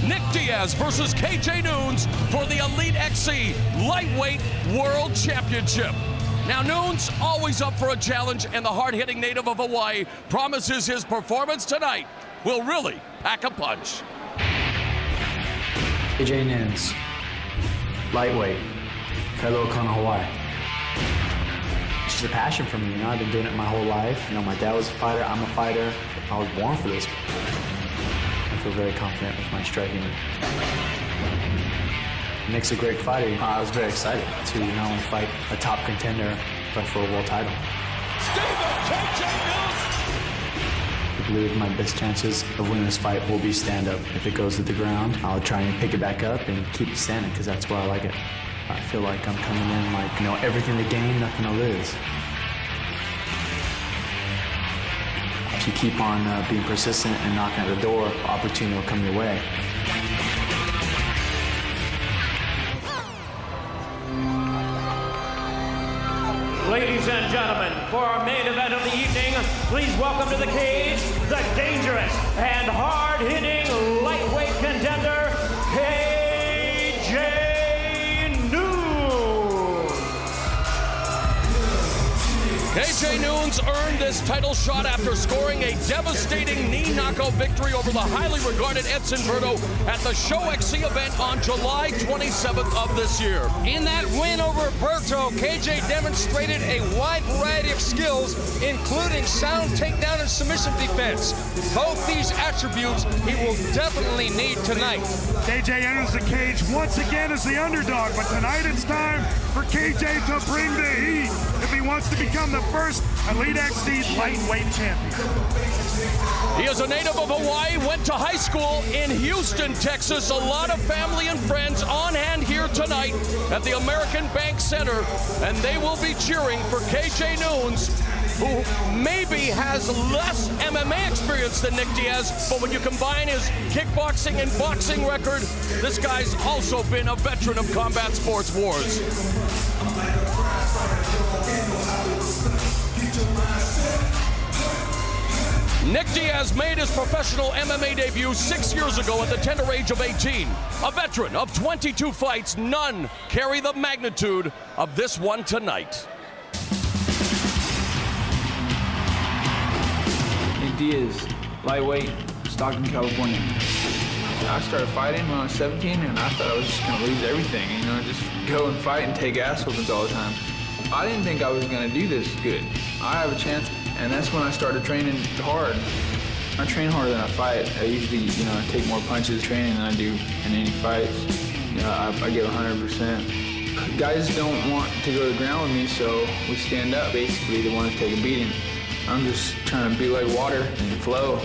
Nick Diaz versus KJ Noons for the Elite XC Lightweight World Championship. Now, Noons, always up for a challenge, and the hard-hitting native of Hawaii promises his performance tonight will really pack a punch. KJ Noons, lightweight, Kailo'okana, Hawaii. It's just a passion for me, you know. I've been doing it my whole life. You know, my dad was a fighter, I'm a fighter. I was born for this. I feel very confident with my striking. Nick's a great fighter. I was very excited to not only fight a top contender, but for a world title. I believe my best chances of winning this fight will be stand-up. If it goes to the ground, I'll try and pick it back up and keep it standing, because that's where I like it. I feel like I'm coming in like, you know, everything to gain, nothing to lose. If you keep on being persistent and knocking at the door, opportunity will come your way. Ladies and gentlemen, for our main event of the evening, please welcome to the cage the dangerous and hard-hitting lightweight contender, KJ Noons. KJ Noons earned this title shot after scoring a devastating knee knockout victory over the highly regarded Edson Berto at the Show XC event on July 27th of this year. In that win over Berto, KJ demonstrated a wide variety of skills, including sound takedown and submission defense. Both these attributes he will definitely need tonight. KJ enters the cage once again as the underdog, but tonight it's time for KJ to bring the heat if he wants to become the first Elite XC lightweight champion. He is a native of Hawaii, went to high school in Houston, Texas. A lot of family and friends on hand here tonight at the American Bank Center, and they will be cheering for KJ Noons, who maybe has less MMA experience than Nick Diaz, but when you combine his kickboxing and boxing record, this guy's also been a veteran of combat sports wars. Nick Diaz made his professional MMA debut 6 years ago at the tender age of 18. A veteran of 22 fights, none carry the magnitude of this one tonight. Nick Diaz, lightweight, Stockton, California. I started fighting when I was 17, and I thought I was just going to lose everything, you know, just go and fight and take ass whoopings all the time. I didn't think I was going to do this good. I have a chance, and that's when I started training hard. I train harder than I fight. I usually, you know, I take more punches training than I do in any fights. You know, I give 100%. Guys don't want to go to the ground with me, so we stand up, basically, the ones take a beating. I'm just trying to be like water and flow.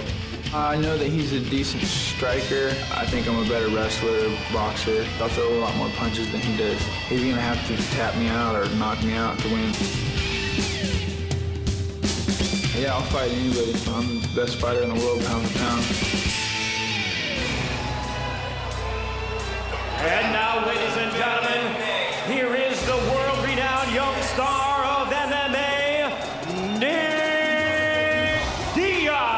I know that he's a decent striker. I think I'm a better wrestler, boxer. I'll throw a lot more punches than he does. He's gonna have to tap me out or knock me out to win. Yeah, I'll fight anybody. I'm the best fighter in the world, pound for pound. And now, ladies and gentlemen, here is the world-renowned young star of MMA, Nick Diaz.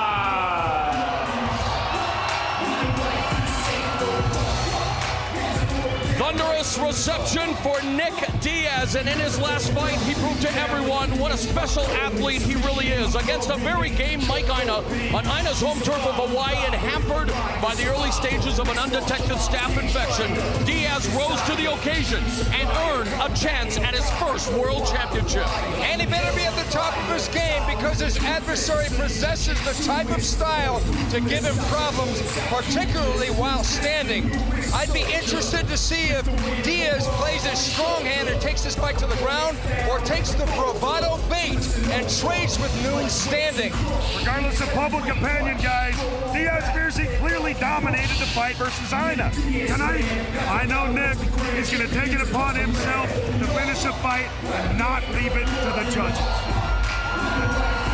Thunderous reception for Nick Diaz, and in his last fight, he proved to everyone what a special athlete he really is. Against a very game Mike Ina on Ina's home turf of Hawaii, and hampered by the early stages of an undetected staph infection, Diaz rose to the occasion and earned a chance at his first world championship. And he better be at the top of his game, because his adversary possesses the type of style to give him problems, particularly while standing. I'd be interested to see if Diaz plays his strong hand and takes this fight to the ground, or takes the bravado bait and trades with Noons standing. Regardless of public opinion, guys, Diaz fears he clearly dominated the fight versus Ina. Tonight, I know Nick is going to take it upon himself to finish the fight and not leave it to the judges.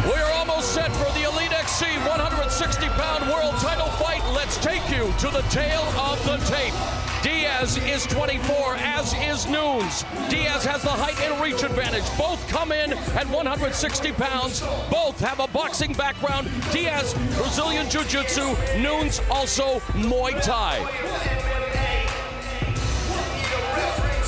We are almost set for the Elite XC 160-pound world title fight. Let's take you to the tail of the tape. Diaz Diaz is 24, as is Noons. Diaz has the height and reach advantage. Both come in at 160 pounds. Both have a boxing background. Diaz, Brazilian Jiu-Jitsu. Noons, also Muay Thai.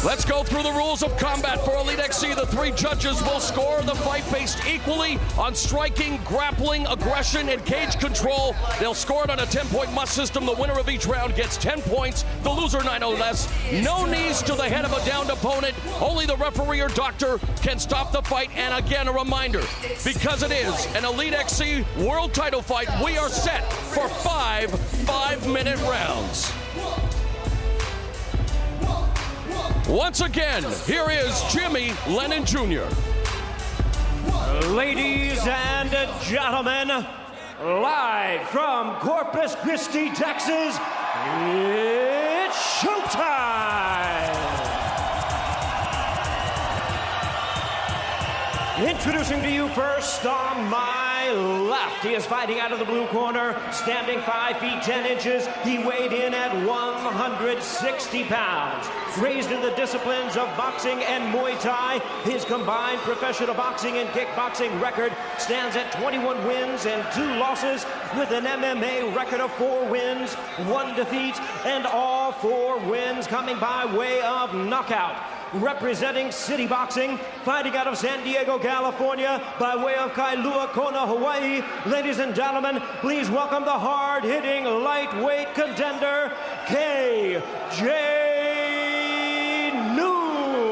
Let's go through the rules of combat for Elite XC. The three judges will score the fight based equally on striking, grappling, aggression, and cage control. They'll score it on a 10-point must system. The winner of each round gets 10 points. The loser 9 or less. No knees to the head of a downed opponent. Only the referee or doctor can stop the fight. And again, a reminder, because it is an Elite XC world title fight, we are set for 5 5-minute rounds. Once again, here is Jimmy Lennon Jr. Ladies and gentlemen, live from Corpus Christi, Texas, it's showtime! Introducing to you first on my left, he is fighting out of the blue corner, standing 5 feet 10 inches. He weighed in at 160 pounds. Raised in the disciplines of boxing and Muay Thai, his combined professional boxing and kickboxing record stands at 21 wins and 2 losses, with an MMA record of 4 wins, 1 defeat, and all 4 wins coming by way of knockout. Representing City Boxing, fighting out of San Diego, California, by way of Kailua Kona, Hawaii. Ladies and gentlemen, please welcome the hard-hitting lightweight contender, KJ Noons.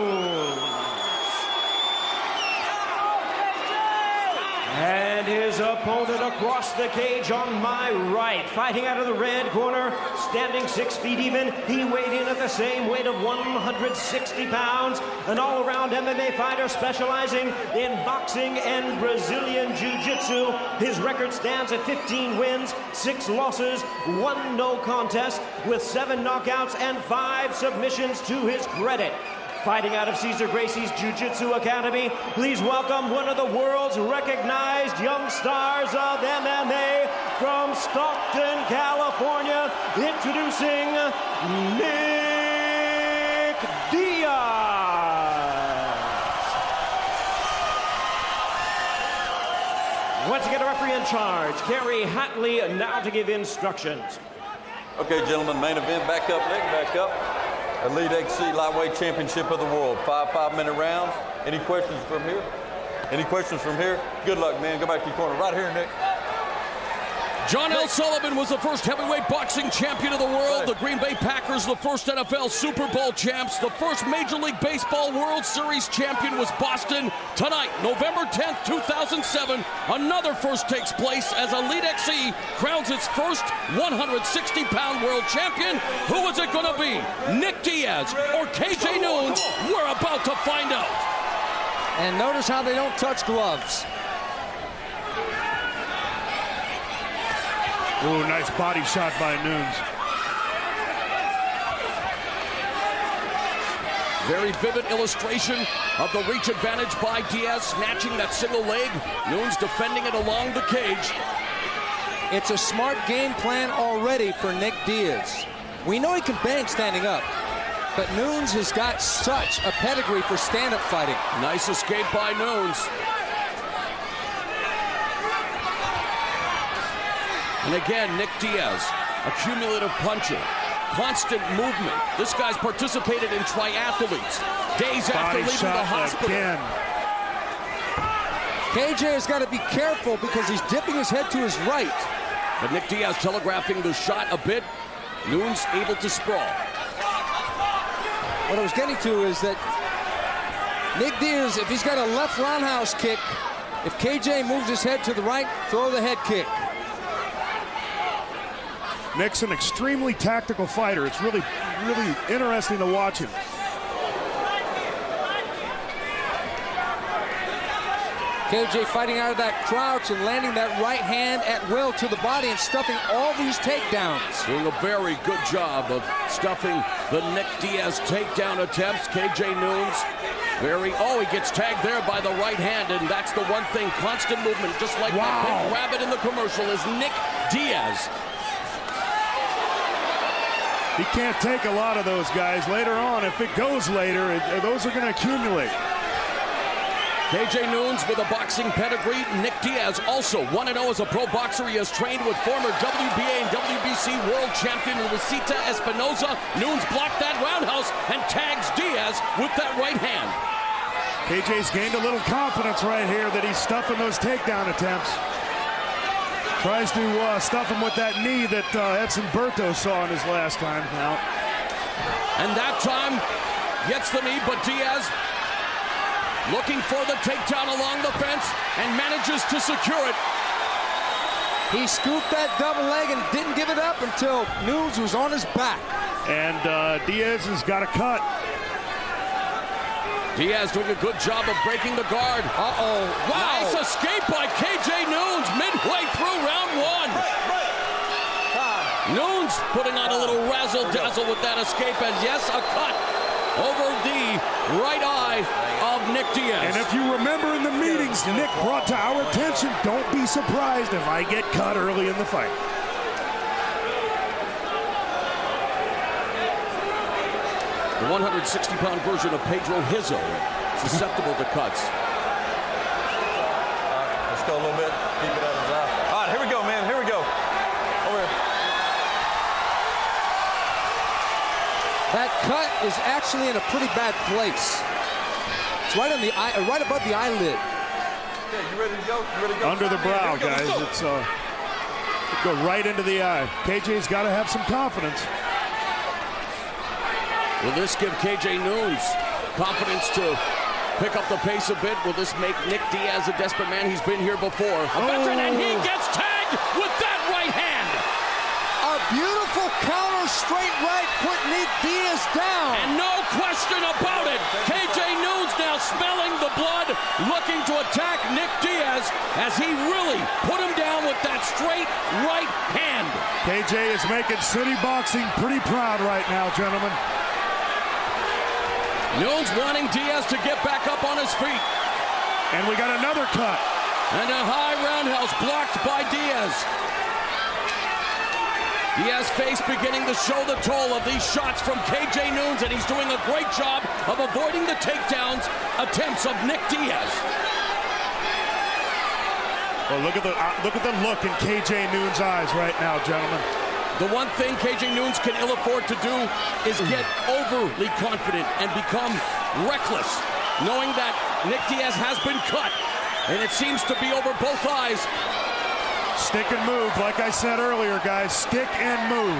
And his opponent across the cage on my right, fighting out of the red corner, standing 6 feet even. He weighed in at the same weight of 160 pounds, an all-around MMA fighter specializing in boxing and Brazilian Jiu-Jitsu. His record stands at 15 wins, 6 losses, 1 no contest, with 7 knockouts and 5 submissions to his credit. Fighting out of Cesar Gracie's Jiu-Jitsu Academy, please welcome one of the world's recognized young stars of MMA from Stockton, California, introducing Nick Diaz. Once again, a referee in charge, Kerry Hatley, now to give instructions. Okay, gentlemen, main event, back up, Nick, back up. Elite XC Lightweight Championship of the World. 5 5-minute rounds. Any questions from here? Any questions from here? Good luck, man. Go back to your corner. Right here, Nick. John L. Sullivan was the first heavyweight boxing champion of the world. Right. The Green Bay Packers, the first NFL Super Bowl champs. The first Major League Baseball World Series champion was Boston. Tonight, November 10th, 2007, another first takes place as Elite XC crowns its first 160-pound world champion. Who is it going to be? Nick Diaz or KJ Noons? We're about to find out. And notice how they don't touch gloves. Ooh, nice body shot by Noons. Very vivid illustration of the reach advantage by Diaz, snatching that single leg. Noons defending it along the cage. It's a smart game plan already for Nick Diaz. We know he can bang standing up, but Noons has got such a pedigree for stand-up fighting. Nice escape by Noons. And again, Nick Diaz, a cumulative puncher, constant movement. This guy's participated in triathletes days after leaving the hospital. Again. KJ has got to be careful because he's dipping his head to his right. But Nick Diaz telegraphing the shot a bit. Noons able to sprawl. What I was getting to is that Nick Diaz, if he's got a left roundhouse kick, if KJ moves his head to the right, throw the head kick. Nick's an extremely tactical fighter. It's really interesting to watch him. KJ fighting out of that crouch and landing that right hand at will to the body and stuffing all these takedowns. Doing a very good job of stuffing the Nick Diaz takedown attempts. KJ Noons, he gets tagged there by the right hand, and that's the one thing, constant movement, just like that big rabbit in the commercial, is Nick Diaz. He can't take a lot of those guys. Later on, if it goes later, those are going to accumulate. KJ Noons with a boxing pedigree. Nick Diaz also 1-0 as a pro boxer. He has trained with former WBA and WBC world champion Luisita Espinoza. Noons blocked that roundhouse and tags Diaz with that right hand. KJ's gained a little confidence right here that he's stuffing those takedown attempts. Tries to stuff him with that knee that Edson Berto saw in his last time out. And that time gets the knee, but Diaz looking for the takedown along the fence and manages to secure it. He scooped that double leg and didn't give it up until Noons was on his back. And Diaz has got a cut. Diaz doing a good job of breaking the guard. Uh-oh. Wow. Nice escape by KJ Noons midway through round one. Noons putting on a little razzle-dazzle with that escape, and yes, a cut over the right eye of Nick Diaz. And if you remember in the meetings, Nick brought to our attention, don't be surprised if I get cut early in the fight. The 160-pound version of Pedro Hizzo, susceptible to cuts. Let's go a little bit. Keep it out of his eye. All right, here we go, man. Here we go. Over here. That cut is actually in a pretty bad place. It's right on the eye, right above the eyelid. Okay, you ready to go? You ready to go? Under the brow, guys. It's go right into the eye. KJ's got to have some confidence. Will this give KJ Noons confidence to pick up the pace a bit? Will this make Nick Diaz a desperate man? He's been here before. A veteran, and he gets tagged with that right hand. A beautiful counter straight right put Nick Diaz down. And no question about it. KJ Noons now smelling the blood, looking to attack Nick Diaz as he really put him down with that straight right hand. KJ is making city boxing pretty proud right now, gentlemen. Noons wanting Diaz to get back up on his feet. And we got another cut. And a high roundhouse blocked by Diaz. Diaz's face beginning to show the toll of these shots from KJ Noons, and he's doing a great job of avoiding the takedowns attempts of Nick Diaz. Well, look at the look in KJ Noons' eyes right now, gentlemen. The one thing KJ Noons can ill afford to do is get overly confident and become reckless, knowing that Nick Diaz has been cut, and it seems to be over both eyes. Stick and move, like I said earlier, guys. Stick and move.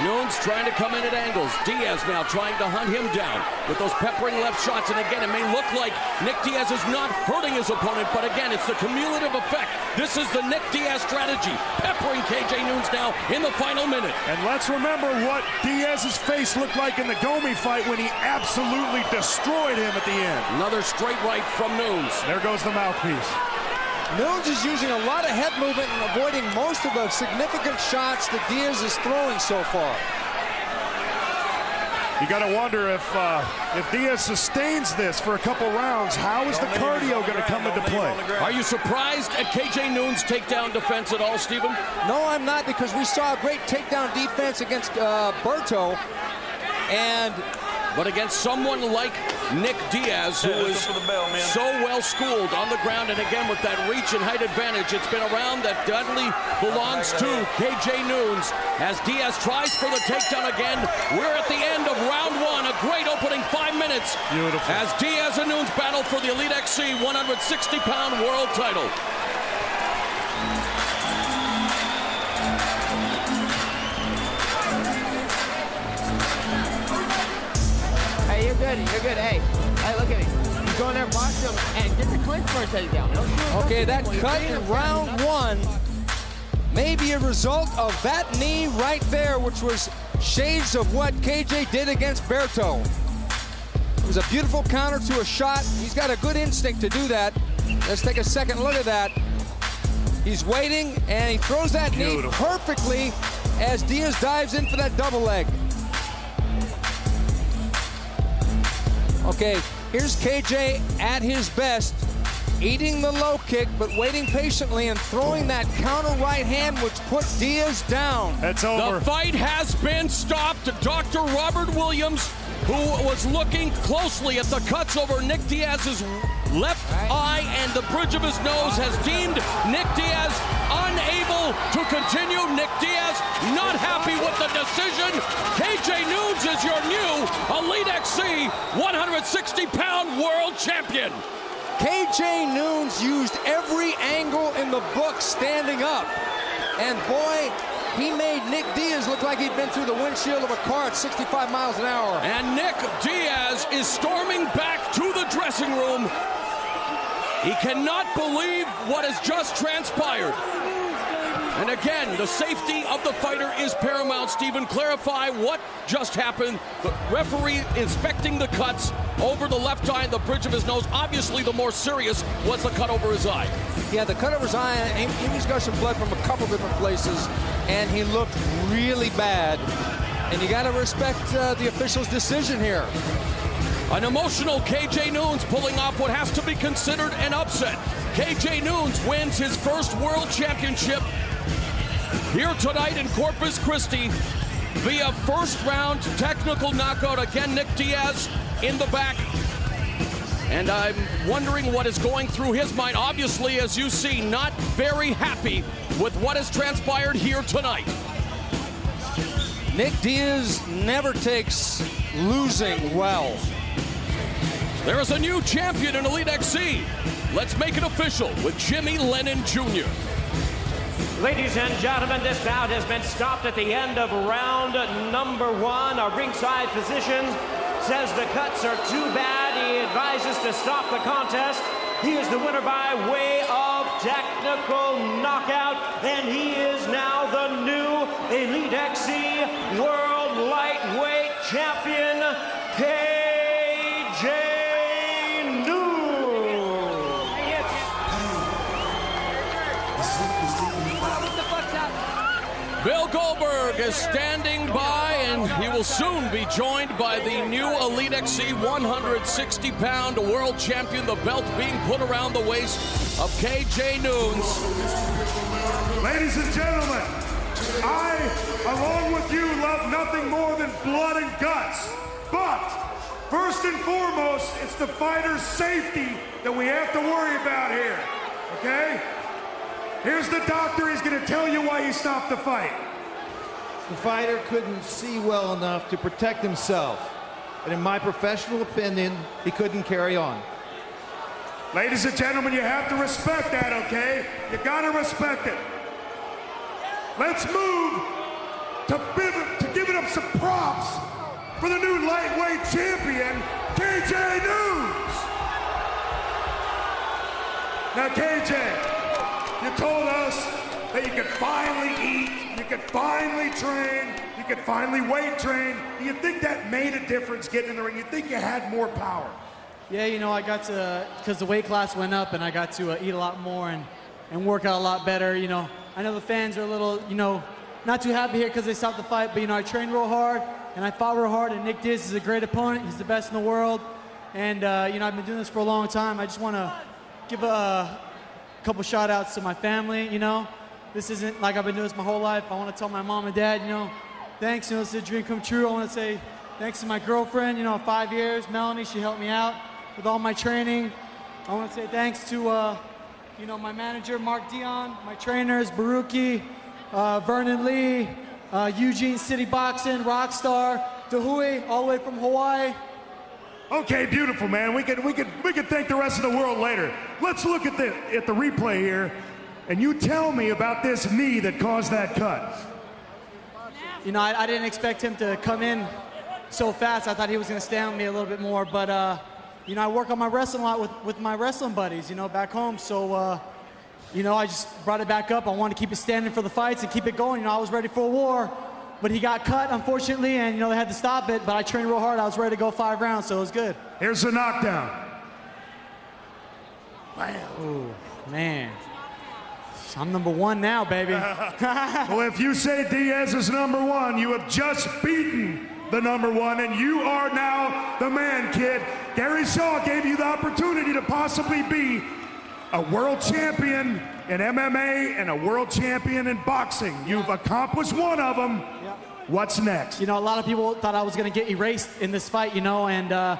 Noons trying to come in at angles. Diaz now trying to hunt him down with those peppering left shots. And again, it may look like Nick Diaz is not hurting his opponent, but again, it's the cumulative effect. This is the Nick Diaz strategy, peppering KJ Noons now in the final minute. And let's remember what Diaz's face looked like in the Gomi fight when he absolutely destroyed him at the end. Another straight right from Noons. There goes the mouthpiece. Noons is using a lot of head movement and avoiding most of the significant shots that Diaz is throwing so far. You got to wonder if Diaz sustains this for a couple rounds, how is the cardio going to come into play? Are you surprised at KJ Noons' takedown defense at all, Stephen? No, I'm not, because we saw a great takedown defense against Berto, but against someone like Nick Diaz, who is so well schooled on the ground, and again with that reach and height advantage, it's been a round that definitely belongs to KJ Noons. As Diaz tries for the takedown again, we're at the end of round one. A great opening 5 minutes. Beautiful. As Diaz and Noons battle for the Elite XC 160-pound world title. You're good. You're good. Hey, look at me. You go in there, box him, and get the clinch for a takedown. Okay, that cut in round one may be a result of that knee right there, which was shades of what KJ did against Berto. It was a beautiful counter to a shot. He's got a good instinct to do that. Let's take a second look at that. He's waiting, and he throws that knee perfectly as Diaz dives in for that double leg. Okay, here's KJ at his best. eating the low kick, but waiting patiently and throwing that counter right hand, which put Diaz down. That's over. The fight has been stopped. Dr. Robert Williams, who was looking closely at the cuts over Nick Diaz's left eye and the bridge of his nose, has deemed Nick Diaz unable to continue. Nick Diaz not happy with the decision. KJ Noons is your new Elite XC 160-pound world champion. KJ Noons used every angle in the book standing up. And boy, he made Nick Diaz look like he'd been through the windshield of a car at 65 miles an hour. And Nick Diaz is storming back to the dressing room. He cannot believe what has just transpired. And again, the safety of the fighter is paramount. Stephen, clarify what just happened. The referee inspecting the cuts over the left eye and the bridge of his nose. Obviously, the more serious was the cut over his eye. Yeah, the cut over his eye, and he's got some blood from a couple different places, and he looked really bad. And you got to respect the official's decision here. An emotional KJ Noons pulling off what has to be considered an upset. KJ Noons wins his first world championship here tonight in Corpus Christi via first-round technical knockout. Again, Nick Diaz in the back. And I'm wondering what is going through his mind. Obviously, as you see, not very happy with what has transpired here tonight. Nick Diaz never takes losing well. There is a new champion in Elite XC. Let's make it official with Jimmy Lennon Jr. Ladies and gentlemen, this bout has been stopped at the end of round number 1. Our ringside physician says the cuts are too bad. He advises to stop the contest. He is the winner by way of technical knockout, and he is now the new Elite XC World Lightweight Champion, KJ Bill Goldberg is standing by, and he will soon be joined by the new Elite XC 160-pound world champion, the belt being put around the waist of KJ Noons. Ladies and gentlemen, I, along with you, love nothing more than blood and guts. But first and foremost, it's the fighter's safety that we have to worry about here, okay? Here's the doctor. He's going to tell you why he stopped the fight. The fighter couldn't see well enough to protect himself. And in my professional opinion, he couldn't carry on. Ladies and gentlemen, you have to respect that, okay? You got to respect it. Let's move to giving up some props for the new lightweight champion, KJ Noons. Now, KJ, you told us that you could finally eat, you could finally train, you could finally weight train. Do you think that made a difference getting in the ring? You think you had more power? Yeah, you know, I got to, because the weight class went up and I got to eat a lot more and work out a lot better. You know, I know the fans are a little, you know, not too happy here because they stopped the fight, but, you know, I trained real hard and I fought real hard, and Nick Diaz is a great opponent. He's the best in the world. And, you know, I've been doing this for a long time. I just want to give a couple shout outs to my family. You know, this isn't like I've been doing this my whole life. I want to tell my mom and dad, you know, thanks, you know, it's a dream come true. I want to say thanks to my girlfriend, you know, 5 years, Melanie, she helped me out with all my training. I want to say thanks to, you know, my manager, Mark Dion, my trainers, Baruki, Vernon Lee, Eugene City Boxing, Rockstar, Dahui, all the way from Hawaii. Okay, beautiful, man. We could thank the rest of the world later. Let's look at the replay here, and you tell me about this knee that caused that cut. You know, I didn't expect him to come in so fast. I thought he was going to stay on me a little bit more, but you know, I work on my wrestling a lot with my wrestling buddies, you know, back home. So you know, I just brought it back up. I wanted to keep it standing for the fights and keep it going. You know, I was ready for a war. But he got cut, unfortunately, and, you know, they had to stop it. But I trained real hard. I was ready to go 5 rounds, so it was good. Here's the knockdown. Bam. Ooh, man. I'm number 1 now, baby. Well, if you say Diaz is number 1, you have just beaten the number 1, and you are now the man, kid. Gary Shaw gave you the opportunity to possibly be a world champion in MMA and a world champion in boxing. You've accomplished one of them. What's next? You know, a lot of people thought I was going to get erased in this fight, you know, and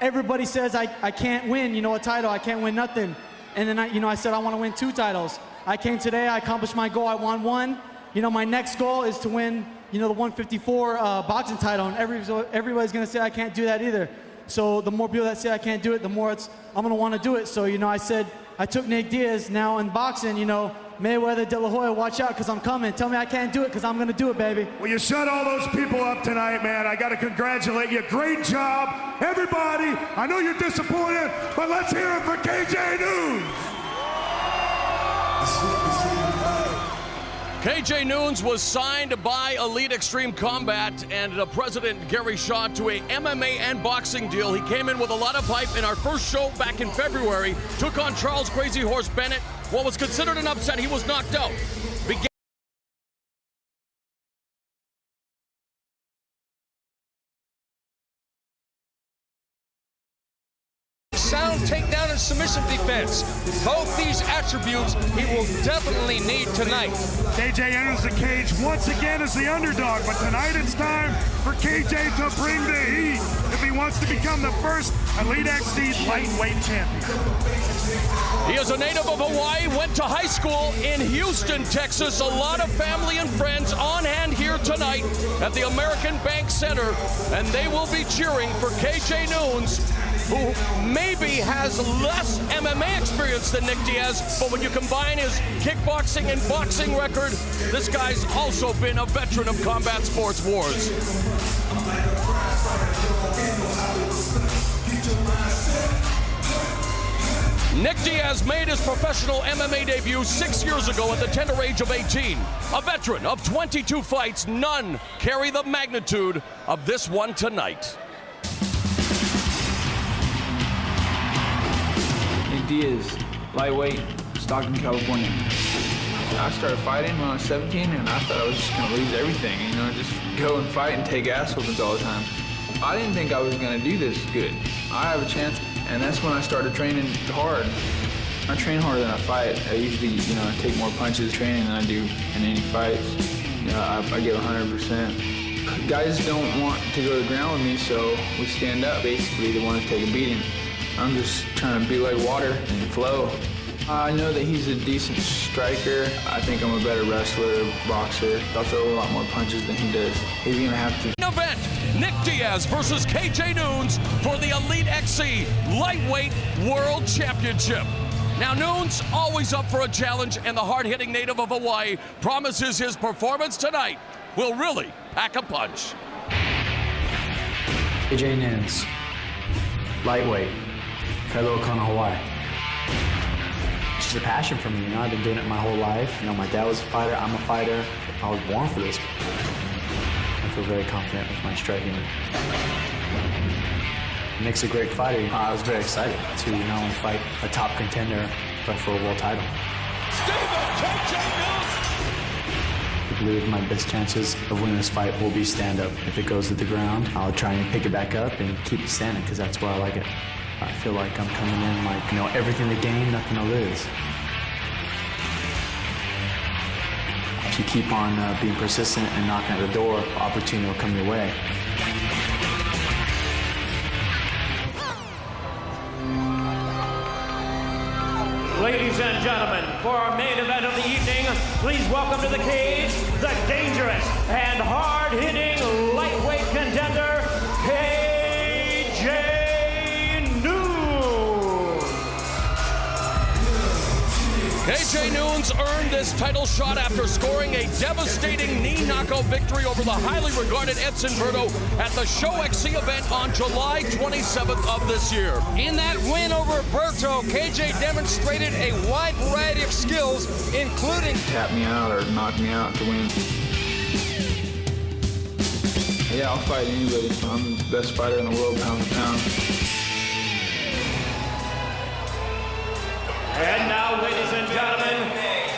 everybody says I can't win, you know, a title. I can't win nothing. And then, I said I want to win 2 titles. I came today. I accomplished my goal. I won 1. You know, my next goal is to win, you know, the 154 boxing title. And everybody's going to say I can't do that either. So the more people that say I can't do it, the more I'm going to want to do it. So, you know, I said I took Nick Diaz. Now in boxing, you know, Mayweather, De La Hoya, watch out, because I'm coming. Tell me I can't do it, because I'm going to do it, baby. Well, you shut all those people up tonight, man. I got to congratulate you. Great job. Everybody, I know you're disappointed, but let's hear it for KJ Noons. KJ Noons was signed by Elite Extreme Combat and President Gary Shaw to a MMA and boxing deal. He came in with a lot of hype in our first show back in February, took on Charles Crazy Horse Bennett. What was considered an upset, he was knocked out. Sound takedown and submission defense. Both these attributes he will definitely need tonight. KJ enters the cage once again as the underdog, but tonight it's time for KJ to bring the heat if he wants to become the first Elite XC lightweight champion. He is a native of Hawaii, went to high school in Houston, Texas. A lot of family and friends on hand here tonight at the American Bank Center, and they will be cheering for KJ Noons, who maybe has less MMA experience than Nick Diaz, but when you combine his kickboxing and boxing record, this guy's also been a veteran of combat sports wars. Nick Diaz made his professional MMA debut 6 years ago at the tender age of 18. A veteran of 22 fights, none carry the magnitude of this one tonight. Nick Diaz, lightweight, Stockton, California. I started fighting when I was 17, and I thought I was just going to lose everything, you know, just go and fight and take ass whoopings all the time. I didn't think I was going to do this good. I have a chance, and that's when I started training hard. I train harder than I fight. I usually, you know, take more punches training than I do in any fights. You know, I give 100%. Guys don't want to go to the ground with me, so we stand up, basically, they want to take a beating. I'm just trying to be like water and flow. I know that he's a decent striker. I think I'm a better wrestler, boxer. I'll throw a lot more punches than he does. He's gonna have to. Event, Nick Diaz versus KJ Noons for the Elite XC Lightweight World Championship. Now, Noons, always up for a challenge, and the hard-hitting native of Hawaii promises his performance tonight will really pack a punch. KJ Noons, lightweight, Kailua Kona, Hawaii. It's just a passion for me, you know. I've been doing it my whole life. You know, my dad was a fighter, I'm a fighter. I was born for this. I feel very confident with my striking. Nick's a great fighter. I was very excited to not only fight a top contender, but for a world title. I believe my best chances of winning this fight will be stand-up. If it goes to the ground, I'll try and pick it back up and keep it standing, because that's where I like it. I feel like I'm coming in like, you know, everything to gain, nothing to lose. If you keep on being persistent and knocking at the door, opportunity will come your way. Ladies and gentlemen, for our main event of the evening, please welcome to the cage the dangerous and hard-hitting lightweight contender, KJ Noons. KJ Noons earned this title shot after scoring a devastating knee knockout victory over the highly regarded Edson Berto at the Show XC event on July 27th of this year. In that win over Berto, KJ demonstrated a wide variety of skills, including tap me out or knock me out to win. Yeah, I'll fight anybody. I'm the best fighter in the world, pound for pound. And now, ladies and gentlemen,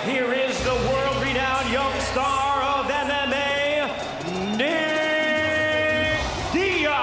here is the world-renowned young star of MMA, Nick Diaz.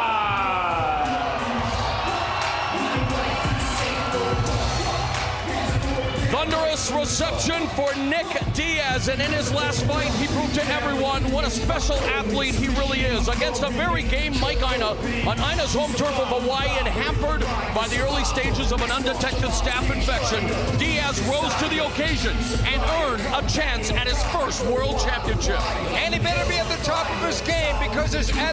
This reception for Nick Diaz, and in his last fight, he proved to everyone what a special athlete he really is. Against a very game Mike Ina on Ina's home turf of Hawaii, and hampered by the early stages of an undetected staph infection, Diaz rose to the occasion and earned a chance at his first world championship. And he better be at the top of his game because his